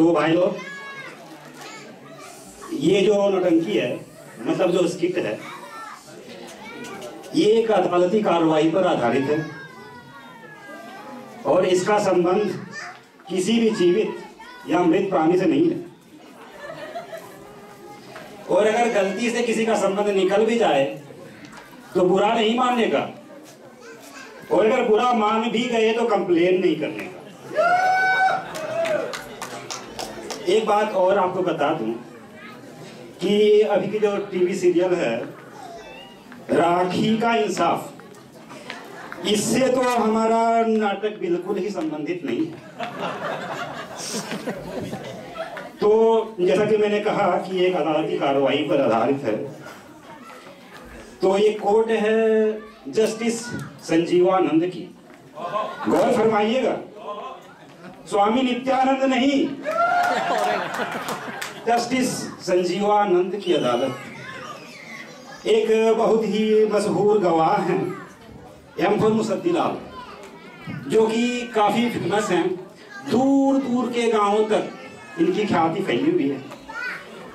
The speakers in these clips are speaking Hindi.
तो भाई लोग, ये जो नौटंकी है, मतलब जो स्किट है, ये एक अदालती कार्रवाई पर आधारित है और इसका संबंध किसी भी जीवित या मृत प्राणी से नहीं है। और अगर गलती से किसी का संबंध निकल भी जाए तो बुरा नहीं मानने का, और अगर बुरा मान भी गए तो कंप्लेन नहीं करने का। एक बात और आपको बता दूं कि अभी की जो टीवी सीरियल है राखी का इंसाफ, इससे तो हमारा नाटक बिल्कुल ही संबंधित नहीं है। तो जैसा कि मैंने कहा कि एक अदालती कार्रवाई पर आधारित है, तो ये कोर्ट है जस्टिस संजीवानंद की। गौर फरमाइएगा, स्वामी नित्यानंद नहीं, जस्टिस संजीवानंद की अदालत। एक बहुत ही मशहूर गवाह हैं एम फॉर मुसद्दीलाल, जो कि काफी फेमस हैं। दूर दूर के गांवों तक इनकी ख्याति फैली हुई है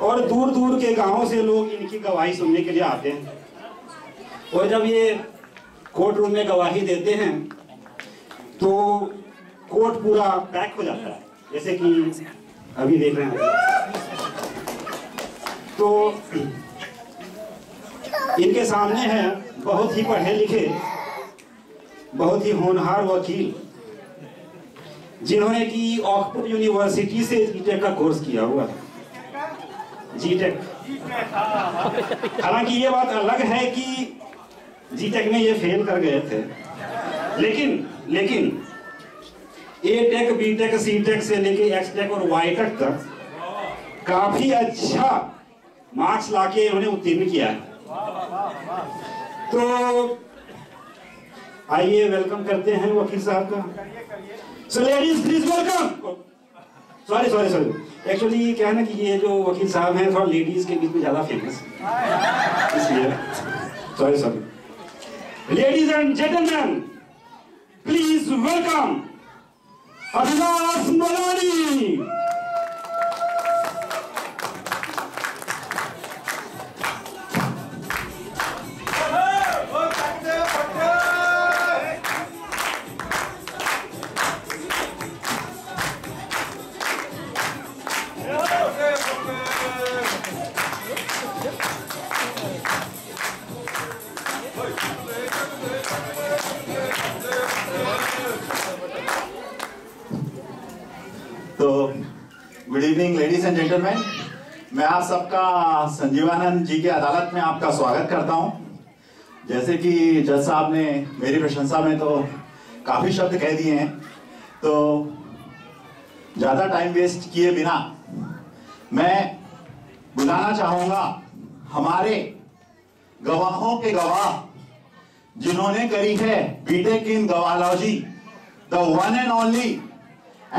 और दूर दूर के गांवों से लोग इनकी गवाही सुनने के लिए आते हैं। और जब ये कोर्ट रूम में गवाही देते हैं तो कोर्ट पूरा पैक हो जाता है, जैसे कि अभी देख रहे हैं। तो इनके सामने है बहुत ही पढ़े लिखे, बहुत ही होनहार वकील, जिन्होंने कि ऑक्सफोर्ड यूनिवर्सिटी से जीटेक का कोर्स किया हुआ है। जीटेक, हालांकि ये बात अलग है कि जीटेक में ये फेल कर गए थे, लेकिन ए टेक, बी टेक, सी टेक से लेके एक्स टेक और वाई टेक तक काफी अच्छा मार्क्स लाके उन्हें उत्तीर्ण किया है। तो आइए वेलकम करते हैं वकील साहब का। So ladies, please welcome. Sorry actually क्या है ना कि ये जो वकील साहब हैं थोड़ा लेडीज के बीच में ज्यादा फेमस, इसलिए sorry. Ladies and gentleman, please welcome Abhilash Malani. Good evening ladies and gentleman, मैं आप सबका संजीवानंद जी के अदालत में आपका स्वागत करता हूं। जैसे कि जज साहब ने मेरी प्रशंसा में तो काफी शब्द कह दिए हैं, तो ज्यादा टाइम वेस्ट किए बिना मैं बुलाना चाहूंगा हमारे गवाहों के गवाह, जिन्होंने करी है बीटेक इन गवाहलॉजी, the one and only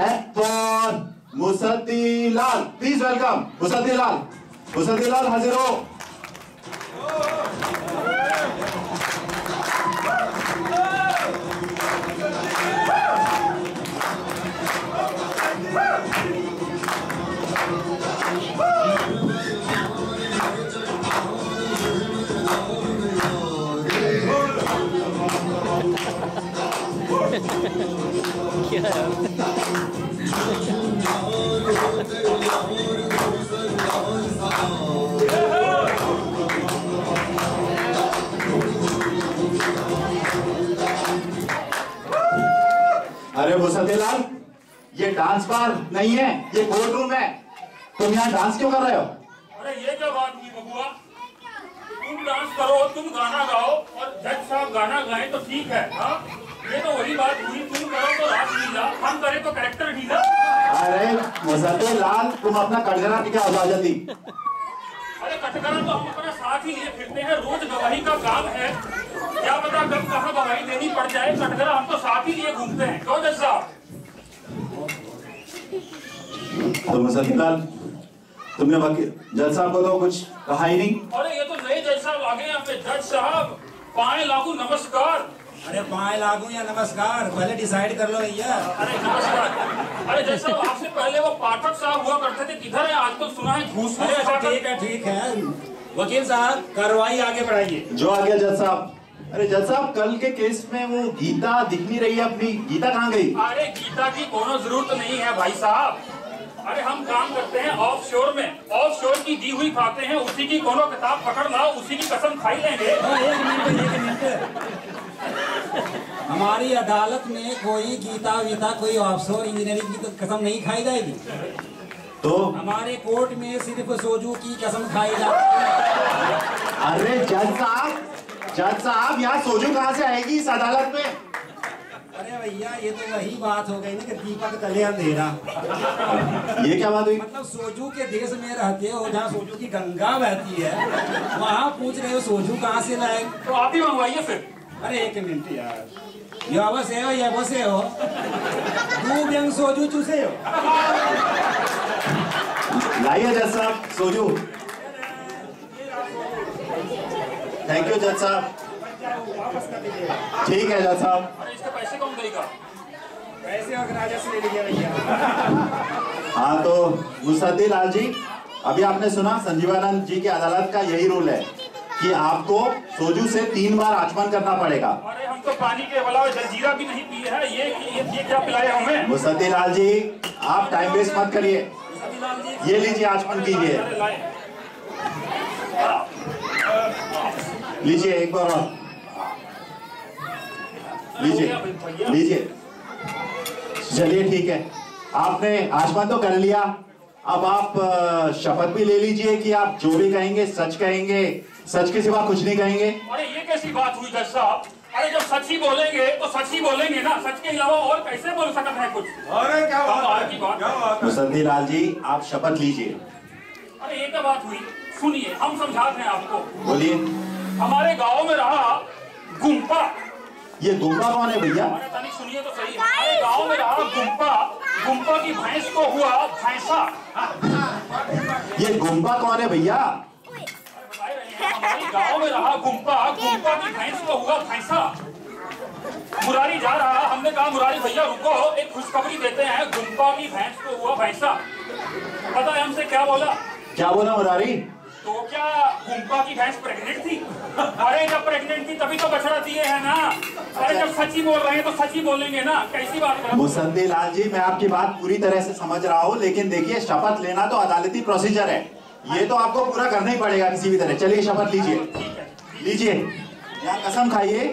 actor Musaddilal. Please welcome Musaddilal. Musaddilal हाजिर हो। अरे मुसद्दीलाल, ये डांस बार नहीं है, ये कोर्ट रूम है। तुम यहाँ डांस क्यों कर रहे हो? अरे ये क्या बात हुई बबुआ, तुम डांस करो, तुम गाना गाओ और जज साहब गाना गाएं तो ठीक है। हाँ, ये तो वही बात हुई, तुम करो तो रास लीला, हम करें तो कैरेक्टर ढीला। अरे मुसद्दीलाल, तुम अपना कटघरा की क्या इजाजत दी? अरे कटघरा तो हम अपना साथ ही लिए फिरते हैं, रोज गवाही का काम है। क्या पता कब कहाँ गवाही देनी पड़ जाए, कटघरा हम तो साथ ही लिए घूमते हैं। क्यों जज साहब? तो मुसद्दीलाल, तुमने वकील जज साहब को तो कुछ कहा ही नहीं। अरे ये तो नए जज साहब आ गए यहाँ पे। जज साहब पाए लागू नमस्कार। अरे पाए लागू या नमस्कार, पहले डिसाइड कर लो भैया। अरे नमस्कार। अरे जज साहब, आपसे पहले वो पाठक साहब हुआ करते थे, किधर है आजकल? सुना है घूस। अरे ठीक है। वकील साहब, कार्रवाई आगे बढ़ाइए। जो आ गया जज साहब। अरे जज साहब, कल के केस में वो गीता दिख नहीं रही है अपनी, गीता कहाँ गई? अरे गीता की कोनो जरूरत नहीं है भाई साहब। अरे हम काम करते हैं ऑफ शोर में, ऑफ शोर की दी हुई खाते हैं, उसी की कोनो किताब पकड़ लाओ, उसी की कसम खाई लेंगे। एक मिनट। हमारी अदालत में कोई गीता वीता, कोई ऑफशोर इंजीनियरिंग की तो कसम नहीं खाई जाएगी। तो हमारे कोर्ट में सिर्फ सोजू की कसम खाई जाती है। अरे जज साहब यहाँ सोजू कहाँ से आएगी इस अदालत में? अरे भैया, ये तो वही बात हो गई ना कि दीपक तले अंधेरा। ये क्या बात हुई? मतलब सोजू के देश में रहते हो जहाँ सोजू की गंगा बहती है, वहाँ पूछ रहे हो सोजू कहाँ से लाए? तो आप ही मंगवाइए फिर। अरे एक मिनट यार, ये बसे हो तू व्यंग सोजू चूसे हो। लाइए जज साहब सोजू। थैंक यू जज साहब। ठीक है जज साहब। अरे इसके पैसे कौन देगा? पैसे और राजस्व ले लीजिए भैया। हाँ तो मुसद्दी लाल जी, अभी आपने सुना संजीवानंद जी की अदालत का यही रूल है कि आपको सोजू से 3 बार आचमन करना पड़ेगा। अरे हम तो पानी के अलावा जलजीरा भी नहीं पिए हैं, ये क्या पिलाए हमें? मुसद्दी लाल जी, आप टाइम वेस्ट मत करिए, ये लीजिए आचमन कीजिए। लीजिए एक बार और लीजिए। चलिए ठीक है, आपने आचमन तो कर लिया, अब आप शपथ भी ले लीजिए कि आप जो भी कहेंगे सच कहेंगे, सच के सिवा कुछ नहीं कहेंगे। अरे ये कैसी बात हुई जज साहब? अरे जब सच ही बोलेंगे तो सच ही बोलेंगे ना, सच के अलावा और कैसे बोल सकते हैं कुछ? अरे क्या बात? मुसद्दी लाल जी, आप शपथ लीजिए। अरे ये क्या बात हुई? सुनिए, हम समझाते हैं आपको। बोलिए। हमारे गांव में रहा गुम्पा। ये गुम्पा कौन है भैया? अरे तनिक सुनिए तो सही। हमारे गांव में रहा गुम्पा की भैंस को हुआ भैंसा। ये गुम्पा कौन है भैया? हमारे गांव में रहा गुम्पा की भैंस को हुआ भैंसा। मुरारी जा रहा, हमने कहा मुरारी भैया रुको, एक खुशखबरी देते हैं, गुम्पा की भैंस को हुआ भैंसा। पता है हमसे क्या बोला? क्या बोला मुरारी? तो क्या गुम्पा की भैंस प्रेग्नेंट थी? अरे जब प्रेग्नेंट थी तभी तो बछड़ा दिए है ना। अरे जब सच ही बोल रहे हैं तो सच ही बोलेंगे ना, कैसी बात कर? मुसद्दी लाल जी, मैं आपकी बात पूरी तरह से समझ रहा हूँ, लेकिन देखिए शपथ लेना तो अदालती प्रोसीजर है, ये तो आपको पूरा करना ही पड़ेगा किसी भी तरह। चलिए शपथ लीजिए, लीजिए। यहाँ कसम खाइए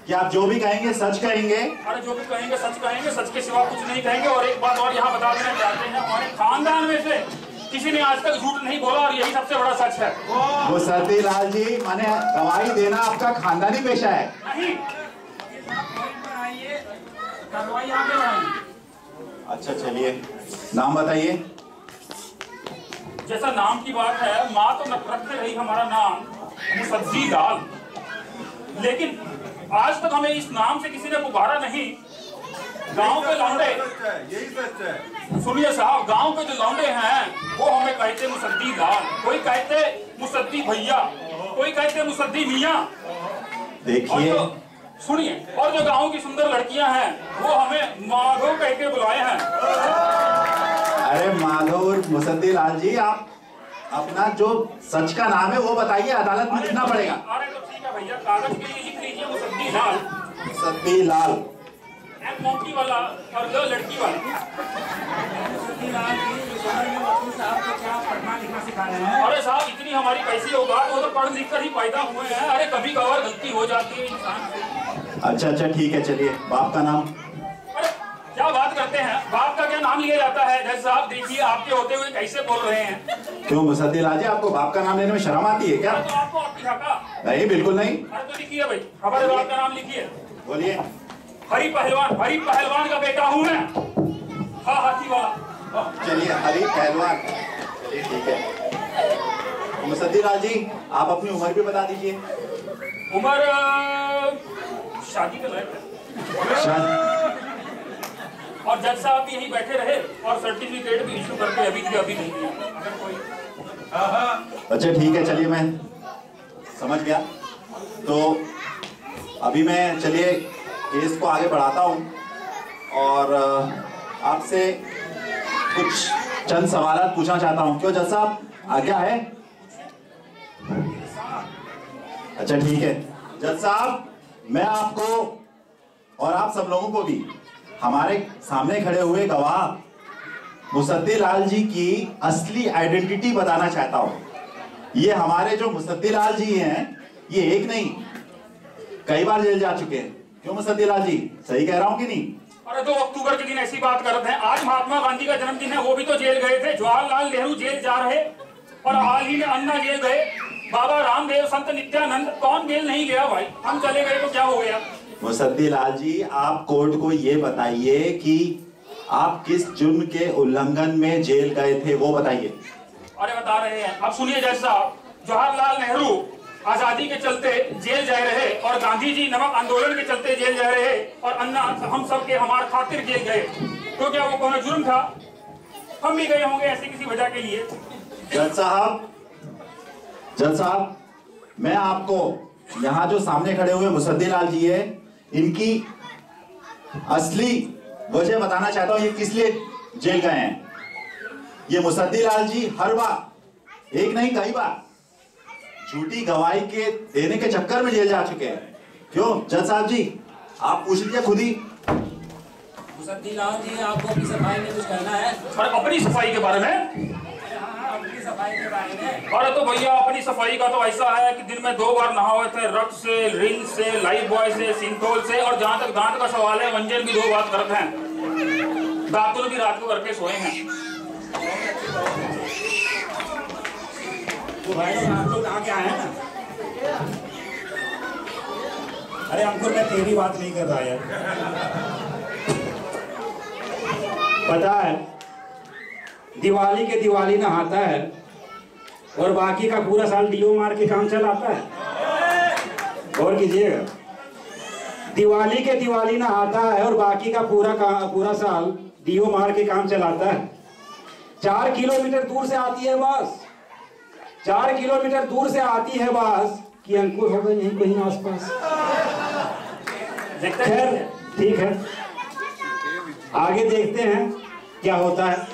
कि आप जो भी कहेंगे सच कहेंगे। अरे जो भी कहेंगे सच कहेंगे, सच के सिवा कुछ नहीं कहेंगे। और एक बात और यहाँ बता देना चाहते हैं, हमारे खानदान में से किसी ने आज तक झूठ नहीं बोला और यही सबसे बड़ा सच है। मुसद्दी लाल जी, माने गवाही देना आपका खानदानी पेशा है? नहीं। अच्छा चलिए, नाम बताइए। जैसा नाम की बात है, माँ तो रखते रही हमारा नाम मुसद्दी लाल, लेकिन आज तक हमें इस नाम से किसी ने पुकारा नहीं। गांव के लौंडे, यही सच है। सुनिए साहब, गांव के जो लौंडे हैं वो हमें कहते मुसद्दी लाल, कोई कहते मुसद्दी भैया, कोई कहते मुसद्दी मियाँ। देखिए सुनिए, और जो गांव की सुंदर लड़कियां हैं वो हमें माधव कह के बुलाए हैं। अरे माधव, मुसद्दी लाल जी, आप अपना जो सच का नाम है वो बताइए, अदालत में लिखना पड़ेगा। अरे तो ठीक है भैया, कागज पे लिख लीजिए मुसद्दी लाल। मुसद्दी लाल, एक मोटी वाला और दो लड़की वाला। अरे साहब, इतनी हमारी कैसी होगा, वो तो पढ़ लिख कर ही पैदा हुए हैं। अरे कभी कभार गलती हो जाती है इंसान से। अच्छा ठीक है, चलिए। बाप का नाम? अरे क्या बात करते हैं, बाप का क्या नाम लिया जाता है? जज साहब देखिए, आपके होते हुए कैसे बोल रहे हैं। क्यों मुसद्दी लाल जी, आपको बाप का नाम लेने में शर्म आती है क्या? तो आपको आपकी हका? नहीं, बिल्कुल नहीं। अरे तो लिखिए भाई, हमारे बाप का नाम लिखिए। बोलिए। हरी पहलवान का बेटा हूँ मैं। हाँ, हाथी वाला। चलिए, हरी पहलवान। चलिए ठीक है। मुसद्दी लाल जी, आप अपनी उम्र भी बता दीजिए। उम्र शादी के लायक है। और जज साहब भी यहीं बैठे रहे और सर्टिफिकेट भी इशू करके अभी नहीं दिया। अगर कोई अच्छा ठीक है, चलिए मैं समझ गया। तो अभी मैं चलिए केस को आगे बढ़ाता हूं और आपसे कुछ चंद सवाल पूछना चाहता हूं। क्यों जज साहब, आज्ञा है? अच्छा ठीक है जज साहब, मैं आपको और आप सब लोगों को भी हमारे सामने खड़े हुए गवाह मुसद्दीलाल जी की असली आइडेंटिटी बताना चाहता हूं। ये हमारे जो मुसद्दीलाल जी हैं, ये एक नहीं कई बार जेल जा चुके हैं। क्यों मुसद्दीलाल जी, सही कह रहा हूं कि नहीं? अरे 2 अक्टूबर के दिन ऐसी बात करते हैं। आज महात्मा गांधी का जन्मदिन है, वो भी तो जेल गए थे। जवाहरलाल नेहरू जेल जा रहे और हाल ही में अन्ना जेल गए। बाबा रामदेव, संत नित्यानंद, कौन जेल नहीं गया भाई? हम चले गए तो क्या हो गया? मुसद्दीलाल जी, आप कोर्ट को ये बताइए कि आप किस जुर्म के उल्लंघन में जेल गए थे, वो बताइए। अरे बता रहे हैं, अब सुनिए जज साहब। जवाहरलाल नेहरू आजादी के चलते जेल जा रहे और गांधी जी नमक आंदोलन के चलते जेल जा रहे और अन्ना हम सब के हमारे खातिर जेल गए। तो क्या वो कौन जुर्म था? हम भी गए होंगे ऐसी किसी वजह के लिए। जज साहब, मैं आपको यहाँ जो सामने खड़े हुए मुसद्दीलाल जी है, इनकी असली वजह बताना चाहता हूँ, ये किस लिए जेल गए हैं। ये मुसद्दीलाल जी हर बार, एक नहीं कई बार, झूठी गवाही के देने के चक्कर में जेल जा चुके हैं। क्यों जज साहब जी, आप पूछ लीजिए खुद ही। मुसद्दीलाल जी, आपको अपनी सफाई में कुछ कहना है? और अपनी सफाई के बारे में? अपनी सफाई के बारे में? अरे तो भैया, अपनी सफाई का तो ऐसा है कि दिन में 2 बार नहाए थे, रक्त से, रिन से, लाइफ बॉय से, सिंथोल से, और जहाँ तक दांत का सवाल है, मंजन भी 2 बार करते हैं। दातुल भी रात को करके सोए हैं। तो भाई आप लोग कहाँ के आए हैं? अरे अंकुर, मैं तेरी बात नहीं कर रहा यार। पता है, दिवाली के दिवाली नहाता है और बाकी का पूरा साल डीओ मार के काम चलाता है। और कीजिएगा, दिवाली के दिवाली नहाता है और बाकी का पूरा साल डीओ मार के काम चलाता है। 4 किलोमीटर दूर से आती है बस, 4 किलोमीटर दूर से आती है बस कि अंकुर होगा यहीं कहीं आसपास। खैर ठीक है, आगे देखते हैं क्या होता है।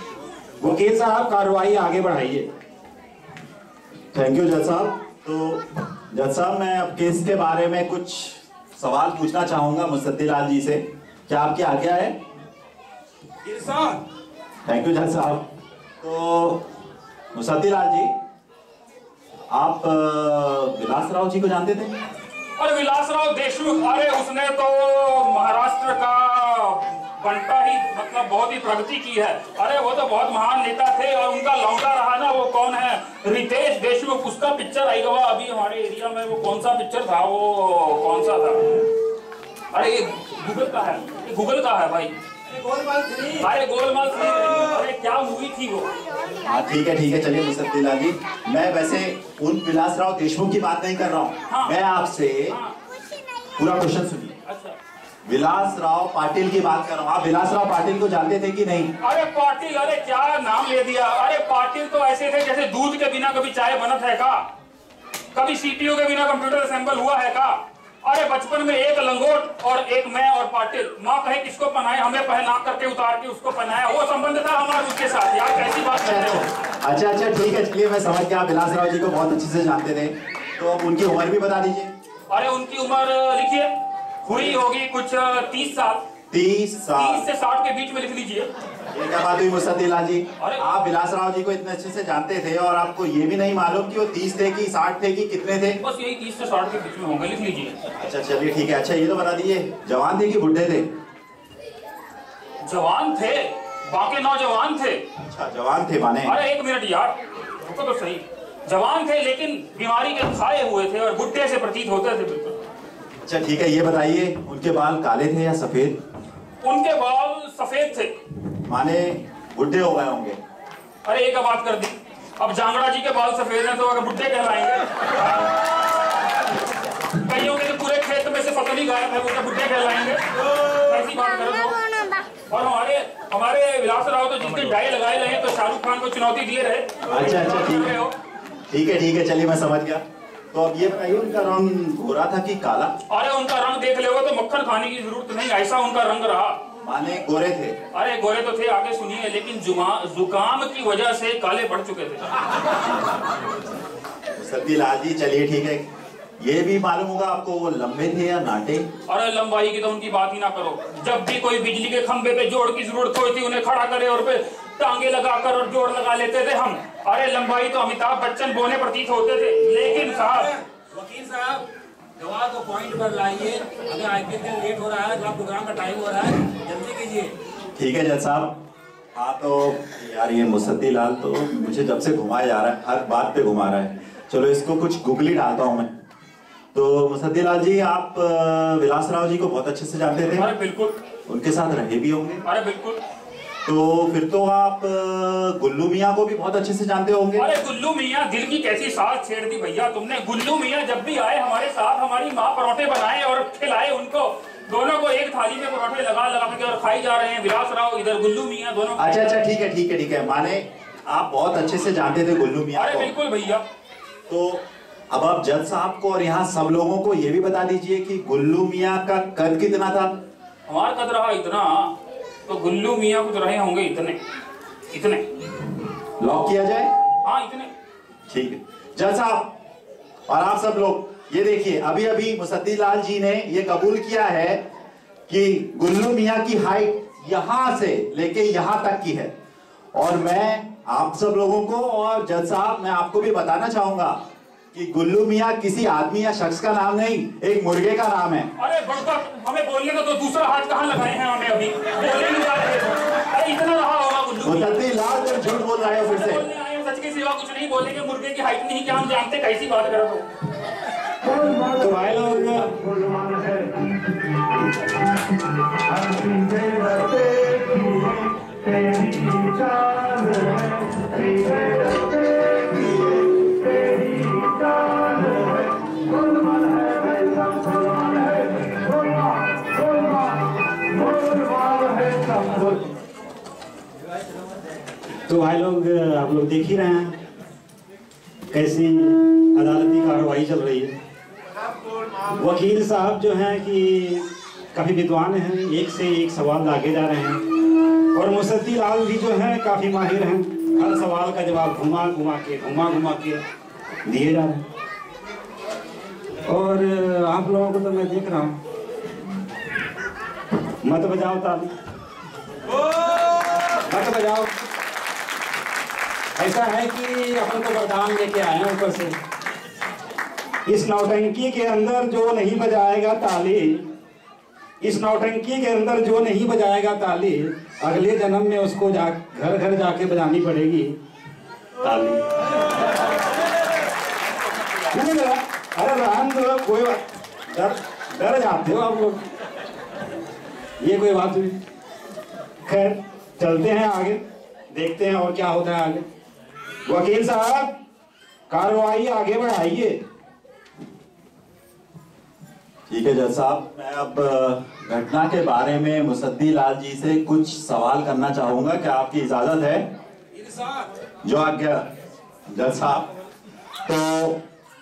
वकील साहब, कार्रवाई आगे बढ़ाइए। थैंक यू जज साहब। तो जज साहब, मैं अब केस के बारे में कुछ सवाल पूछना चाहूंगा मुसद्दीलाल जी से। क्या आपकी आज्ञा है? थैंक यू जज साहब। तो मुसद्दीलाल जी, आप विलासराव जी को जानते थे? अरे विलासराव देशमुख, अरे उसने तो महाराष्ट्र का बनता ही मतलब बहुत ही प्रगति की है। अरे वो तो बहुत महान नेता थे और उनका लौंडा रहा ना, वो कौन है, रितेश देशमुख। उसका पिक्चर आई हुआ अभी हमारे एरिया में। वो कौन सा पिक्चर था, वो कौन सा था? अरे ये गूगल का है, ये गूगल का है भाई। गोलमाल 3। अरे गोलमाल 3। अरे क्या मूवी थी वो? हाँ ठीक है चलिए मुसद्दीलाल जी, मैं वैसे उन विलासराव देशमुख की बात नहीं कर रहा हूँ। हाँ। मैं आपसे पूरा क्वेश्चन सुनिए। अच्छा, विलासराव पाटिल की बात कर रहा हूँ। आप विलासराव पाटिल को जानते थे कि नहीं? अरे पाटिल, अरे क्या नाम ले दिया। अरे पाटिल तो ऐसे थे जैसे दूध के बिना कभी चाय बनत है का, कभी सीपीयू के बिना कंप्यूटर असेंबल हुआ है का। अरे बचपन में एक लंगोट और एक मैं और पाटिल, माँ कहे किसको पहनाए, हमें पहना करके उतार के उसको पहनाया। वो संबंध था हमारा उसके साथ। यार कैसी बात कर रहे हो? अच्छा ठीक है, चलिए मैं समझ गया। आप विलासराव जी को बहुत अच्छे से जानते थे, तो अब उनकी उम्र भी बता दीजिए। अरे उनकी उम्र लिखिए, हुई होगी कुछ 30 साल। 30 साल? 30 से 60 के बीच में लिख लीजिए। ये क्या बात हुई मुसद्दीलाल जी? अरे आप विलासराव जी को इतने अच्छे से जानते थे और आपको ये भी नहीं मालूम कि वो 30 थे कि 60 थे कि कितने थे? बस यही 30 से 60 के बीच में होंगे, लिख लीजिए। अच्छा चलिए ठीक है। अच्छा ये तो बता दीजिए, जवान थे कि बुढ़े थे? जवान थे, बाकी नौजवान थे। अच्छा जवान थे माने। अरे 1 मिनट यार, रुको तो सही। जवान थे लेकिन बीमारी के खाए हुए थे और बुढ़े से प्रतीत होते थे बिल्कुल। अच्छा ठीक है, ये बताइए उनके बाल काले थे या सफेद? उनके बाल सफेद थे। माने बुढ़े हो गए होंगे। अरे एक बात कर दी, अब जांगड़ा जी के बाल सफेद हैं तो अगर बुढ़े कहलाएंगे। कईयों के तो पूरे खेत में से फसल ही गायब है, वो क्या बुढ़े कहलाएंगे? ऐसी बात कर दो। और हमारे विलासराव तो जिस दिन डाई लगाए रहे तो शाहरुख खान को चुनौती दिए रहे। अच्छा ठीक है चलिए मैं समझ गया। तो अब ये बताइए उनका रंग गोरा था कि काला? अरे उनका रंग देख ले तो मक्खन खाने की जरूरत नहीं, ऐसा उनका रंग रहा। माने गोरे थे? अरे गोरे तो थे, आगे सुनिए, लेकिन जुकाम की वजह से काले पड़ चुके थे। मुसद्दीलाल जी चलिए ठीक है, ये भी मालूम होगा आपको वो लंबे थे या नाटे? अरे लंबाई की तो उनकी बात ही ना करो। जब भी कोई बिजली के खंबे पे जोड़ की जरूरत होती थी, उन्हें खड़ा करे और पे टांगे लगाकर और जोड़ लगा लेते थे हम। अरे लंबाई तो अमिताभ बच्चन बोने प्रतीत होते थे। लेकिन साहब वकील साहब, गवाह को पॉइंट पर लाइए। अगर आईपीएल का लेट हो रहा है तो आप प्रोग्राम का टाइम हो रहा है, जल्दी कीजिए। ठीक है जज साहब। हाँ तो यार ये मुसद्दीलाल तो मुझे जब से घुमाया जा रहा है, हर बात पे घुमा रहा है। चलो इसको कुछ गुगली डालता हूँ मैं। तो मुसद्दीलाल जी आप विलासराव जी को बहुत अच्छे से जानते थे? अरे बिल्कुल। उनके साथ रहे भी होंगे? अरे बिल्कुल। तो फिर तो आप गुल्लू मियाँ को भी बहुत अच्छे से जानते होंगे? अरे गुल्लू मियाँ, दिल की कैसी साथ छेड़ दी भैया तुमने। गुल्लू मियाँ जब भी आए हमारे साथ, हमारी माँ परोठे बनाए और खिलाए उनको। दोनों को एक थाली में परोठे लगा लगा के और खाई जा रहे हैं। विलासराव इधर, गुल्लू मियाँ, दोनों। अच्छा ठीक है। माने आप बहुत अच्छे से जानते थे गुल्लू मियाँ को? अरे बिल्कुल भैया। तो अब आप जज साहब को और यहाँ सब लोगों को ये भी बता दीजिए कि गुल्लू मियाँ का कद कितना था? हमारा कद रहा इतना, तो गुल्लू मियाँ कुछ रहे होंगे इतने। लॉक किया जाए? हाँ इतने। ठीक है जज साहब और आप सब लोग ये देखिए, अभी अभी मुसद्दीलाल जी ने ये कबूल किया है कि गुल्लू मियाँ की हाइट यहां से लेके यहां तक की है। और मैं आप सब लोगों को और जज साहब मैं आपको भी बताना चाहूंगा कि गुल्लू मियाँ किसी आदमी या शख्स का नाम नहीं, एक मुर्गे का नाम है। अरे बड़का, हमें बोलने का तो दूसरा हाथ कहाँ लगाए हैं हमें अभी? बोलने नहीं जा रहे। अरे इतना रहा होगा गुल्लू। मुसद्दीलाल तुम झूठ बोल रहे हो फिर से। बोलने आए हो, सच के सिवा कुछ नहीं बोलेंगे। मुर्गे की हाइट नहीं क्या हम जानते? कैसी बात कर रहे हो? तो भाई लोग आप लोग देख ही रहे हैं कैसी अदालती कार्रवाई चल रही है। वकील साहब जो हैं कि काफ़ी विद्वान हैं, एक से एक सवाल लागे जा रहे हैं और मुसद्दीलाल भी जो हैं काफ़ी माहिर हैं। हर सवाल का जवाब घुमा घुमा के दिए जा रहे हैं। और आप लोगों को तो मैं देख रहा हूँ, मत बजाओ ताली, मत बजाओ। ऐसा है कि अपन को वरदान लेके आए हैं ऊपर से। इस नौटंकी के अंदर जो नहीं बजाएगा ताली, इस नौटंकी के अंदर जो नहीं बजाएगा ताली, अगले जन्म में उसको घर घर जाके बजानी पड़ेगी ताली। अरे रहन दो, कोई बात, डर जाते हो आप लोग, ये कोई बात नहीं। खैर चलते हैं आगे, देखते हैं और क्या होता है आगे। वकील साहब कार्रवाई आगे बढ़ाइए। ठीक है जज साहब, मैं अब घटना के बारे में मुसद्दीलाल जी से कुछ सवाल करना चाहूंगा, क्या आपकी इजाजत है? जो आज्ञा जज साहब। तो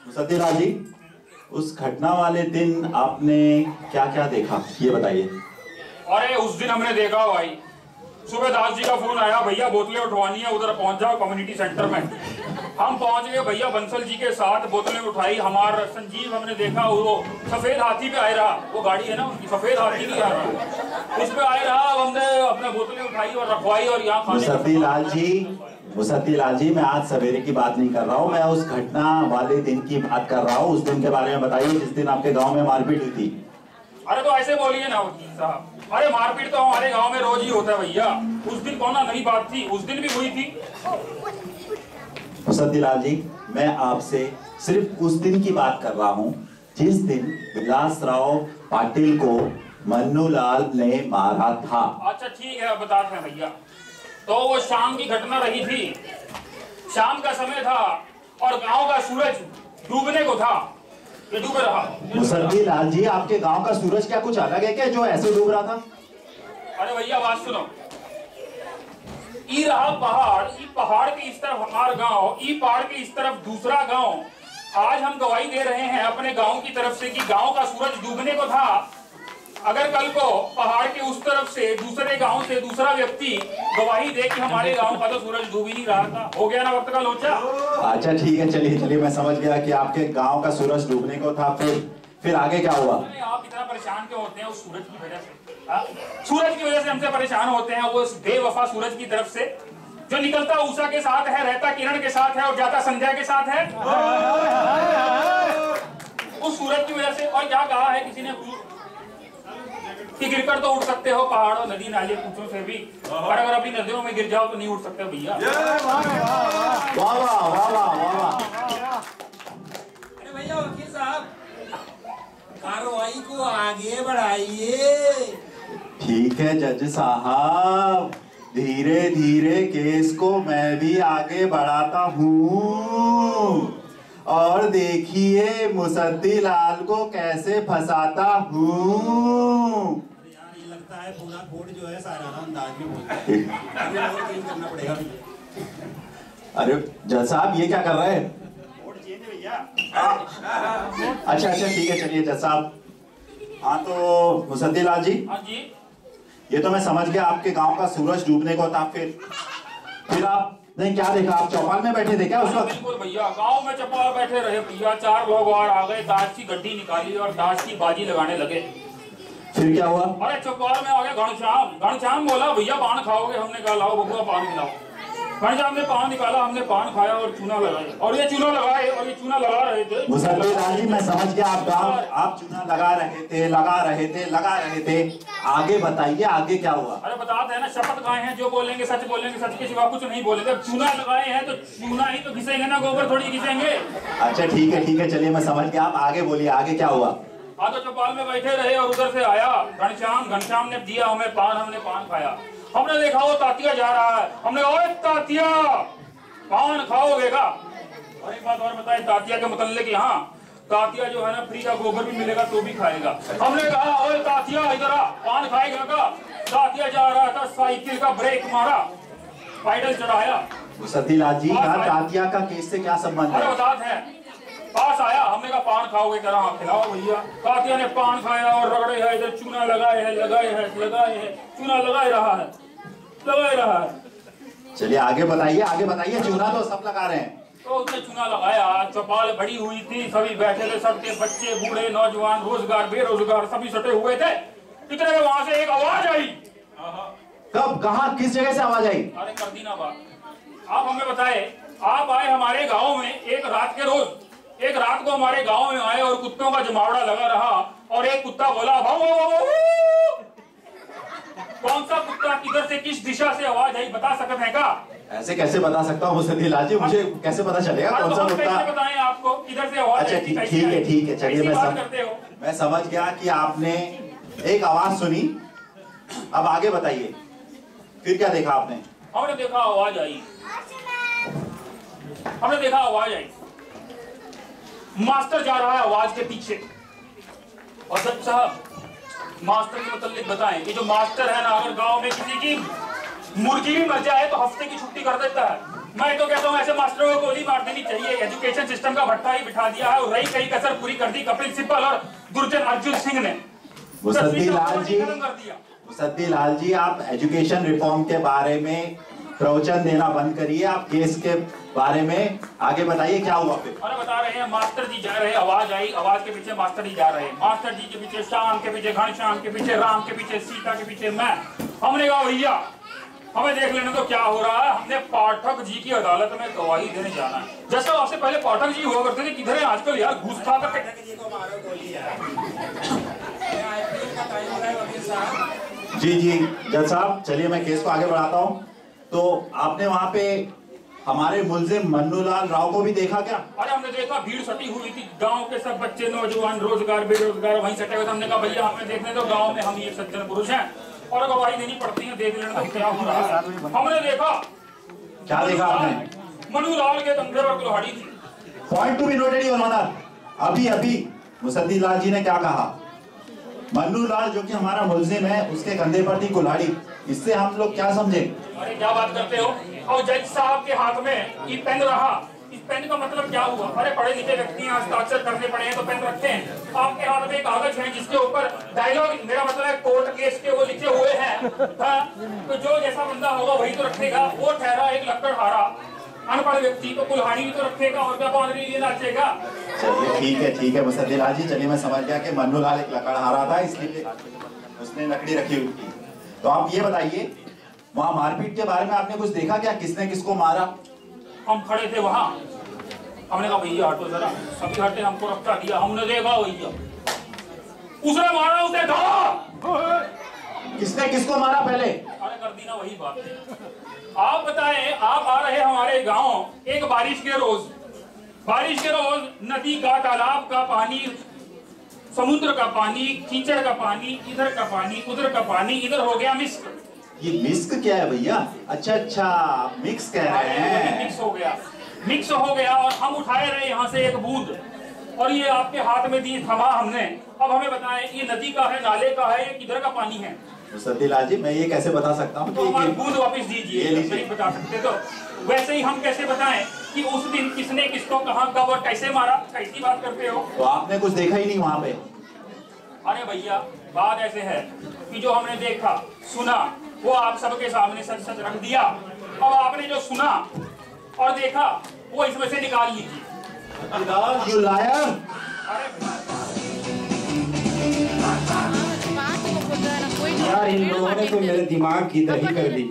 मुसद्दीलाल जी, उस घटना वाले दिन आपने क्या क्या देखा ये बताइए। अरे उस दिन हमने देखा भाई, सुबह दास जी का फोन आया, भैया बोतलें उठवानी है, उधर पहुंच जाओ कम्युनिटी सेंटर में। हम पहुंच गए भैया बंसल जी के साथ, बोतलें उठाई। हमारा संजीव हमने देखा वो सफेद हाथी पे आए रहा, वो गाड़ी है ना उनकी, सफेद हाथी भी आ रहा, उस पे आए रहा। अब हमने अपने बोतलें उठाई और रखवाई और यहाँ मुसद्दीलाल जी मैं आज सवेरे की बात नहीं कर रहा हूँ, मैं उस घटना वाले दिन की बात कर रहा हूँ। उस दिन के बारे में बताइए जिस दिन आपके गाँव में मारपीट हुई थी। अरे तो ऐसे बोलिए ना वकील साहब, अरे मारपीट तो हमारे गांव में रोज ही होता है भैया। उस दिन कौन सा नई बात थी? उस दिन भी हुई थी। मुसद्दीलाल जी मैं आपसे सिर्फ उस दिन की बात कर रहा हूँ जिस दिन विलासराव पाटिल को मन्नूलाल ने मारा था। अच्छा ठीक है, बताते हैं भैया। तो वो शाम की घटना रही थी, शाम का समय था और गांव का सूरज डूबने को था, ये डूब रहा। मुसद्दीलाल जी आपके गांव का सूरज क्या कुछ अलग है क्या जो ऐसे डूब रहा था? अरे भैया बात सुनो, ई रहा पहाड़, ई पहाड़ के इस तरफ हमारा गांव, ई पहाड़ के इस तरफ दूसरा गांव, आज हम गवाही दे रहे हैं अपने गांव की तरफ से कि गांव का सूरज डूबने को था। अगर कल को पहाड़ के उस तरफ से दूसरे गांव से दूसरा व्यक्ति गवाही दे कि हमारे गांव का तो सूरज डूब ही नहीं रहा था, हो गया ना वक्त का लोचा। अच्छा ठीक है, चलिए मैं समझ गया कि आपके गांव का सूरज डूबने को था। फिर आगे क्या हुआ? आप इतना परेशान क्यों होते हैं उस सूरज की वजह से? सूरज की वजह से हमसे परेशान होते हैं, वो बेवफा सूरज की तरफ से जो निकलता उषा के साथ है, रहता किरण के साथ है और जाता संध्या के साथ है। उस सूरज की वजह से। और क्या कहा है किसी ने कि गिरकर तो उठ सकते हो पहाड़ों नदी नाले कुछों से भी, और अगर अपनी नदियों में गिर जाओ तो नहीं उठ सकते भैया। वाह वाह वाह वाह वाह। अरे भैया वकील साहब, कार्रवाई को आगे बढ़ाइए। ठीक है जज साहब, धीरे धीरे केस को मैं भी आगे बढ़ाता हूँ और देखिए मुसद्दी लाल को कैसे फंसाता हूँ। यार ये लगता है पूरा कोड जो है सारा अंदाज में बोलता है। और चेंज करना पड़ेगा। अरे जज साहब ये क्या कर रहे हैं? कोड चेंज भैया। अच्छा ठीक है, चलिए जज साहब। हाँ तो मुसद्दी लाल जी, हाँ जी, ये तो मैं समझ गया आपके गांव का सूरज डूबने को था। फिर आप नहीं क्या देखा? आप चौपाल में बैठे थे क्या उस वक्त? बिल्कुल भैया, गांव में चौपाल बैठे रहे भैया। 4 लोग और आ गए, दाज की गड्डी निकाली और दाज की बाजी लगाने लगे। फिर क्या हुआ? अरे चौपाल में आ गए घनश्याम बोला भैया पान खाओगे? हमने कहा लाओ बबुआ पान खिलाओ। घनश्याम ने पान निकाला, हमने पान खाया और चूना लगाया और ये चूना लगाए और ये चूना लगा रहे थे। मुसद्दी लाल जी मैं समझ गया, आप चूना लगा रहे थे। आगे बताइए आगे क्या हुआ? अरे बताते हैं ना, शपथ खाए हैं, जो बोलेंगे सच बोलेंगे, सच के सिवा कुछ नहीं बोलेंगे। चूना लगाए हैं तो चूना ही तो घिसेंगे ना, गोबर थोड़ी घिसेंगे। अच्छा ठीक है, चलिए मैं समझ गया, आप आगे बोलिए आगे क्या हुआ? हाँ तो चौपाल में बैठे रहे और उधर से आया घनश्याम ने दिया हमें पान, हमने पान खाया। हमने देखा वो तातिया जा रहा है, हमने कहा तातिया पान खाओगे का? और एक बात और बताए तातिया के मतलब कि हाँ तातिया जो है ना फ्री का गोबर भी मिलेगा तो भी खाएगा। हमने कहा ओए तातिया इधर आ, पान खाएगा का? तातिया जा रहा था, साइकिल का ब्रेक मारा, पैडल चढ़ाया। मुसद्दी लाल जी तातिया का केस से क्या संबंध है? अरे बताते हैं, पास आया, हमने कहा पान खाओगे? कह रहा खिलाओ भैया। तातिया ने पान खाया और रगड़े है, इधर चूना लगाए है, चूना लगाए रहा है। चलिए आगे बताइए, चूना तो सब लगा रहे हैं। तो उसने चूना लगाया, चौपाल बड़ी हुई थी, सभी बैठे थे, सबके बच्चे बूढ़े नौजवान रोजगार बेरोजगार सभी सटे हुए थे। इतने में वहां से एक आवाज आई। कब, कहाँ, किस जगह से आवाज आई? अरे कर दी ना बात, आप हमें बताए। आप आए हमारे गाँव में एक रात को हमारे गांव में आए और कुत्तों का जमावड़ा लगा रहा और एक कुत्ता बोला भाऊ। कौन सा कुत्ता, किधर से, किस दिशा से आवाज आई, बता सकते हैं क्या? ऐसे कैसे बता सकता हूँ मुसद्दी लाल जी, मुझे कैसे पता चलेगा कौन सा कुत्ता? बताएं आपको किधर से आवाज। अच्छा ठीक है, चलिए मैं समझ गया कि आपने एक आवाज सुनी। अब आगे बताइए, फिर क्या देखा आपने? हमने देखा आवाज आई, मास्टर जा रहा है आवाज के पीछे। और जज साहब मास्टर के मतलब बताएं, ये जो मास्टर है ना, अगर गांव में किसी की मुर्गी भी मर जाए तो हफ्ते की छुट्टी कर देता है। मैं तो कहता हूँ ऐसे मास्टरों को गोली मार देनी चाहिए। एजुकेशन सिस्टम का भट्टा ही बिठा दिया है और रही कई कसर पूरी कर दी कपिल सिब्बल और गुरजन अर्जुन सिंह ने। मुसद्दी लाल जी आप एजुकेशन रिफॉर्म के बारे में प्रवचन देना बंद करिए, आप केस के बारे में आगे बताइए क्या हुआ फिर? अरे बता रहे हैं, मास्टर जी जा रहे, आवाज आई, आवाज के पीछे मास्टर जी जा रहे, मास्टर जी के पीछे श्याम के पीछे घनश्याम के पीछे राम के पीछे सीता के पीछे मैं। हमने कहा भैया हमें देख लेने तो क्या हो रहा है, हमने पाठक जी की अदालत में गवाही देने जाना है। जैसा आपसे पहले पाठक जी हुआ करते थे, किधर है आजकल यार, घूस खा करके। जी जज साहब, चलिए मैं केस को आगे बढ़ाता हूँ। तो आपने वहाँ पे हमारे मुलजिम मन्नूलाल राव को भी देखा क्या? अरे हमने देखा, भीड़ सटी हुई थी, गांव के सब बच्चे नौजवान रोजगार बेरोजगार वहीं सटे हुए थे। हमने कहा भैया हमें देखने दो, गांव में हम ये सज्जन पुरुष हैं और गवाही देनी पड़ती है, देख लेने तो क्या हो रहा है। हमने देखा, क्या देखा आपने? मन्नूलाल के कंधे पर कुल्हाड़ी थी। Point to be noted your honour. अभी मुसद्दी लाल जी ने क्या कहा? मन्नूलाल जो कि हमारा मुलजिम है, उसके कंधे पर थी कुल्हाड़ी। इससे हम लोग क्या समझे? अरे क्या बात करते हो? और जज साहब के हाथ में ये पेन रहा, इस पेन पेन का मतलब क्या हुआ? अरे पढ़े लिखे व्यक्ति हैं, हस्ताक्षर करने पड़े हैं तो पेन रखते हैं। आपके हाथ में कागज है जिसके ऊपर डायलॉग, मेरा मतलब है कोर्ट केस के वो लिखे हुए हैं। हाँ, तो जो जैसा बंदा होगा वही तो रखेगा। वो ठहरा एक लकड़हारा अनपढ़ व्यक्ति, तो कुल्हाड़ी भी तो रखेगा और क्या बांधने लिए नाचेगा। चलिए ठीक है मुसद्दिलाल जी, चलिए मैं समझ गया कि मन्नूलाल एक लकड़हारा था इसलिए उसने लकड़ी रखी हुई थी। तो आप ये बताइए, वहाँ मारपीट के बारे में आपने कुछ देखा क्या? किसने किसको मारा? हम खड़े थे वहाँ, हमने कहा भैया हटो जरा, सभी हटे, हमको रफ्ता दिया, हमने देखा भैया उसने मारा, उसे धो। किसने किसको मारा पहले? अरे कर दी ना वही बात। आप बताएं, आप आ रहे हमारे गांव एक बारिश के रोज नदी का, तालाब का पानी, समुद्र का पानी, कीचड़ का पानी, इधर का पानी, उधर का पानी, इधर हो गया मिस्क। ये मिस्क क्या है भैया? अच्छा मिक्स कह रहे हैं। मिक्स हो गया और हम उठाए रहे यहाँ से एक बूंद और ये आपके हाथ में दी, थमा हमने। अब हमें बताएं ये नदी का है, नाले का है, ये किधर का पानी है? मुसद्दिलाल जी, मैं ये कैसे बता सकता हूँ? तो हमारी बूंद वापस दीजिए। नहीं बता सकते तो वैसे ही हम कैसे बताएं कि उस दिन किसने किसको कहाँ कब और कैसे मारा? कैसी बात करते हो? तो आपने कुछ देखा ही नहीं वहाँ पे? अरे भैया बात ऐसे है कि जो हमने देखा सुना वो आप सबके सामने सच सच रख दिया। अब आपने जो सुना और देखा वो इसमें से निकाल लीजिए। You liar! यार इन लोगों ने तो मेरे दिमाग की दही कर दी।